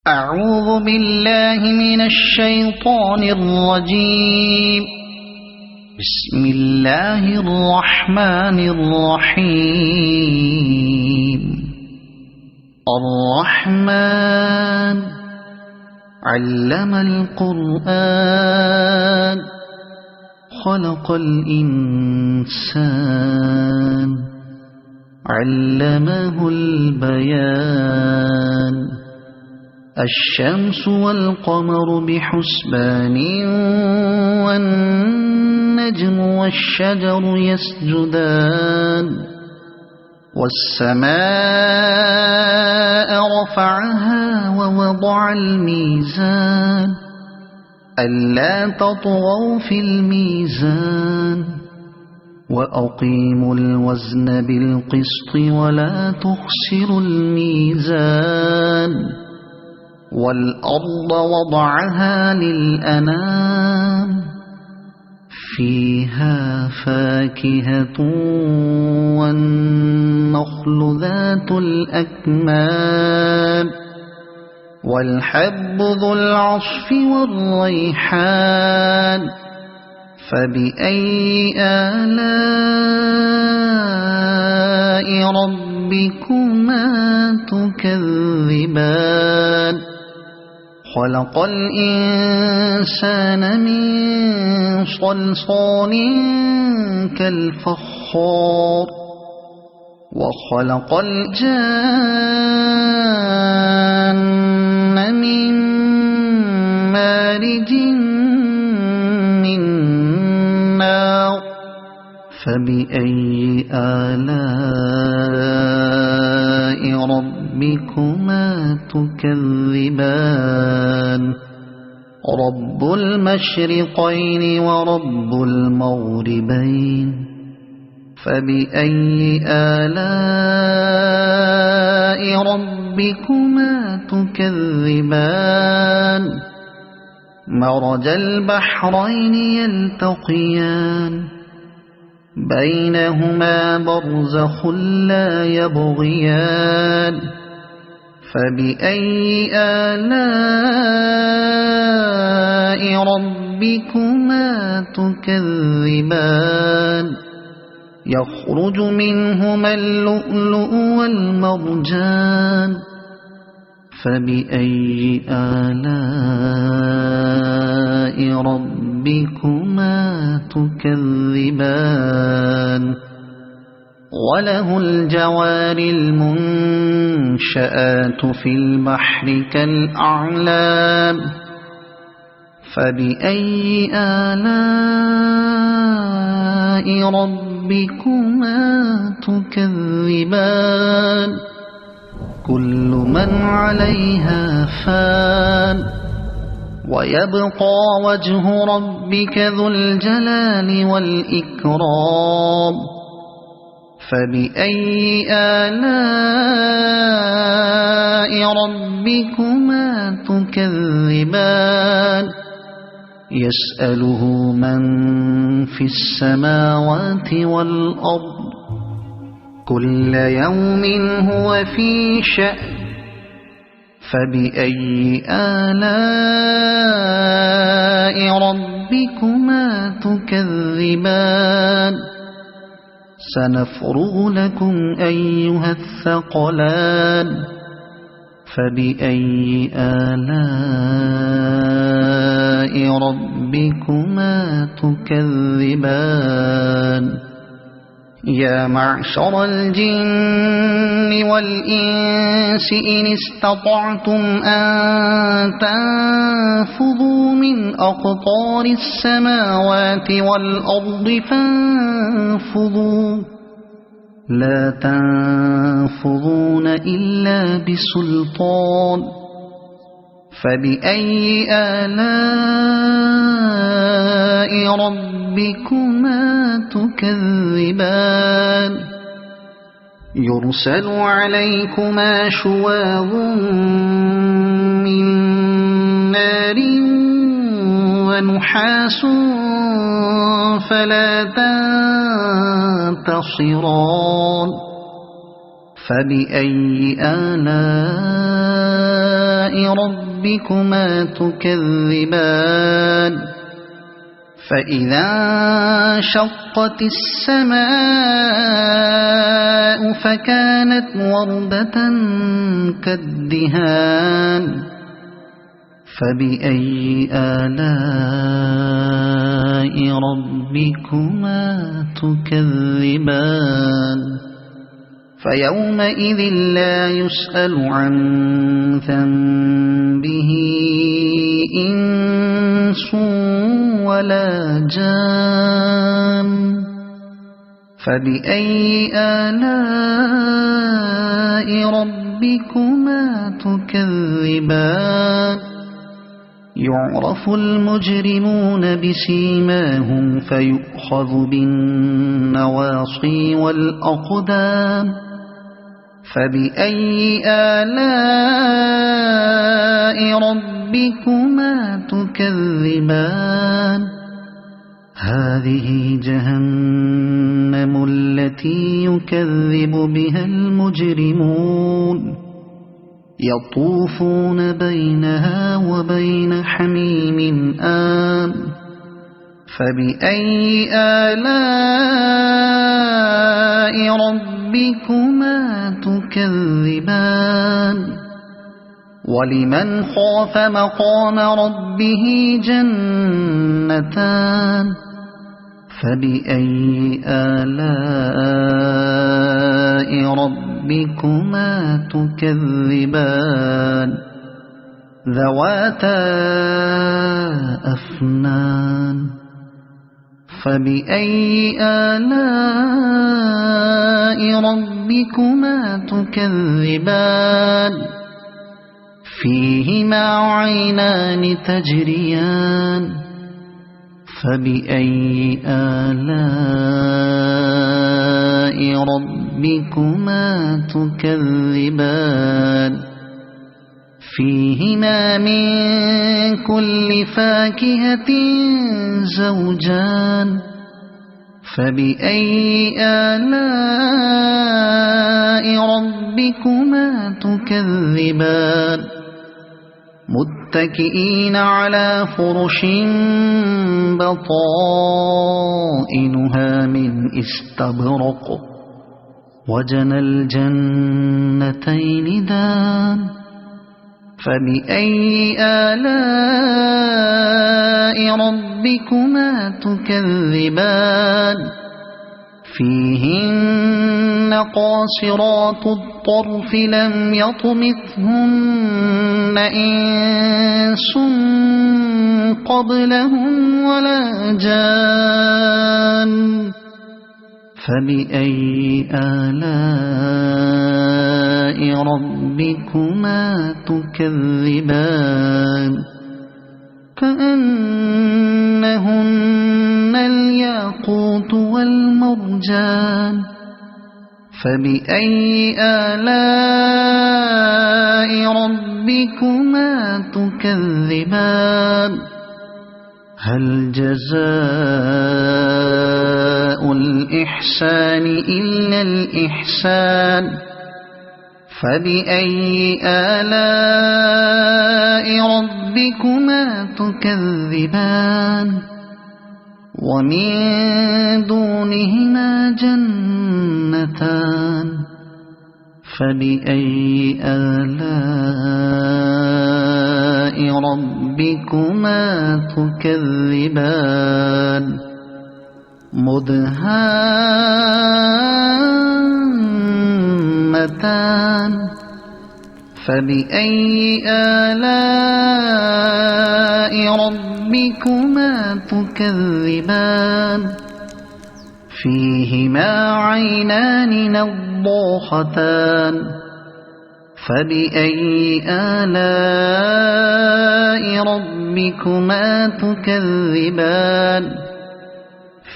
أعوذ بالله من الشيطان الرجيم. بسم الله الرحمن الرحيم. الرحمن علم القرآن خلق الإنسان علمه البيان. الشمس والقمر بحسبان والنجم والشجر يسجدان. والسماء رفعها ووضع الميزان ألا تطغوا في الميزان وأقيموا الوزن بالقسط ولا تخسروا الميزان. والأرض وضعها للأنام فيها فاكهة والنخل ذات الأكمام والحب ذو العصف والريحان. فبأي آلاء ربكما تكذبان. خلق الإنسان من صلصال كالفخار وخلق الجان من مارج من نار. فبأي آلاء ربكما تكذبان. رب المشرقين ورب المغربين. فبأي آلاء ربكما تكذبان. مرج البحرين يلتقيان بينهما برزخ لا يبغيان. فبأي آلاء ربكما تكذبان. يخرج منهما اللؤلؤ والمرجان. فبأي آلاء ربكما تكذبان. وله الجوار المنشآت في البحر كالأعلام. فبأي آلاء ربكما تكذبان. كل من عليها فان ويبقى وجه ربك ذو الجلال والإكرام. فبأي آلاء ربكما تكذبان. يسأله من في السماوات والأرض كل يوم هو في شأن. فبأي آلاء ربكما تكذبان. سنفرغ لكم أيها الثقلان. فبأي آلاء ربكما تكذبان. يا معشر الجن والإنس إن استطعتم أن تنفذوا من أقطار السماوات والأرض فانفذوا لا تنفذون إلا بسلطان. فبأي آلاء ربكما تكذبان. يرسل عليكما شواظ من نار ونحاس فلا تنتصران. فبأي آلاء ربكما تكذبان فإذا انشقت السماء فكانت وردة كالدهان فبأي آلاء ربكما تكذبان فيومئذ لا يسأل عن ذنبه إنس ولا جان فبأي آلاء ربكما تكذبان يعرف المجرمون بسيماهم فيؤخذ بالنواصي والأقدام فبأي آلاء ربكما تكذبان هذه جهنم التي يكذب بها المجرمون يطوفون بينها وبين حميم آن فبأي آلاء ربكما تكذبان ولمن خاف مقام ربه جنتان فبأي آلاء ربكما تكذبان ذواتا أفنان فبأي آلاء ربكما تكذبان فيهما عينان تجريان فبأي آلاء ربكما تكذبان فيهما من كل فاكهة زوجان فبأي آلاء ربكما تكذبان متكئين على فرش بطائنها من استبرق وجنى الجنتين دان فبأي آلاء ربكما تكذبان فيهن قاصرات الطرف لم يطمثهن إنس قبلهم ولا جان فبأي آلاء ربكما تكذبان كأنهن الياقوت والمرجان فبأي آلاء ربكما تكذبان هل جزاء الإحسان إلا الإحسان فبأي آلاء ربكما تكذبان ومن دونهما جنتان فبأي آلاء ربكما تكذبان مدهامتان فبأي آلاء ربكما تكذبان فيهما عينان نضاختان فبأي آلاء ربكما تكذبان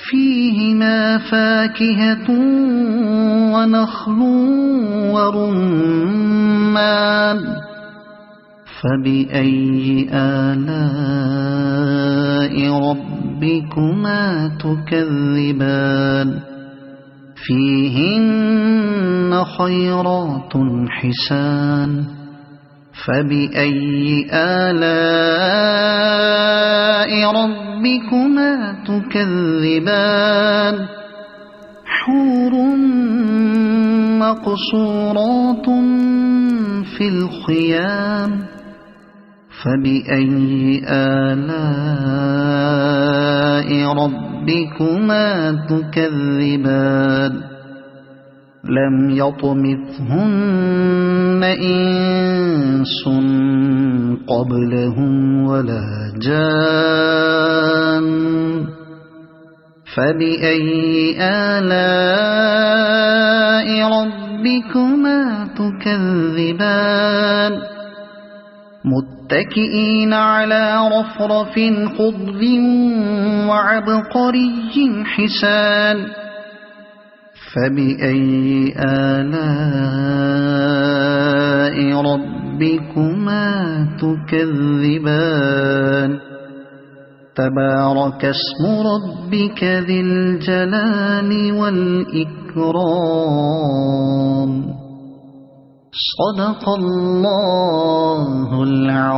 فيهما فاكهة ونخل ورمان فبأي آلاء ربكما تكذبان فيهن خيرات حسان فبأي آلاء ربكما تكذبان حور مقصورات في الخيام فبأي آلاء ربكما تكذبان لم يطمثهن إنس قبلهم ولا جان فبأي آلاء ربكما تكذبان متكئين على رفرف خضر وعبقري حسان فبأي آلاء ربكما تكذبان تبارك اسم ربك ذي الجلال والإكرام صدق الله العظيم.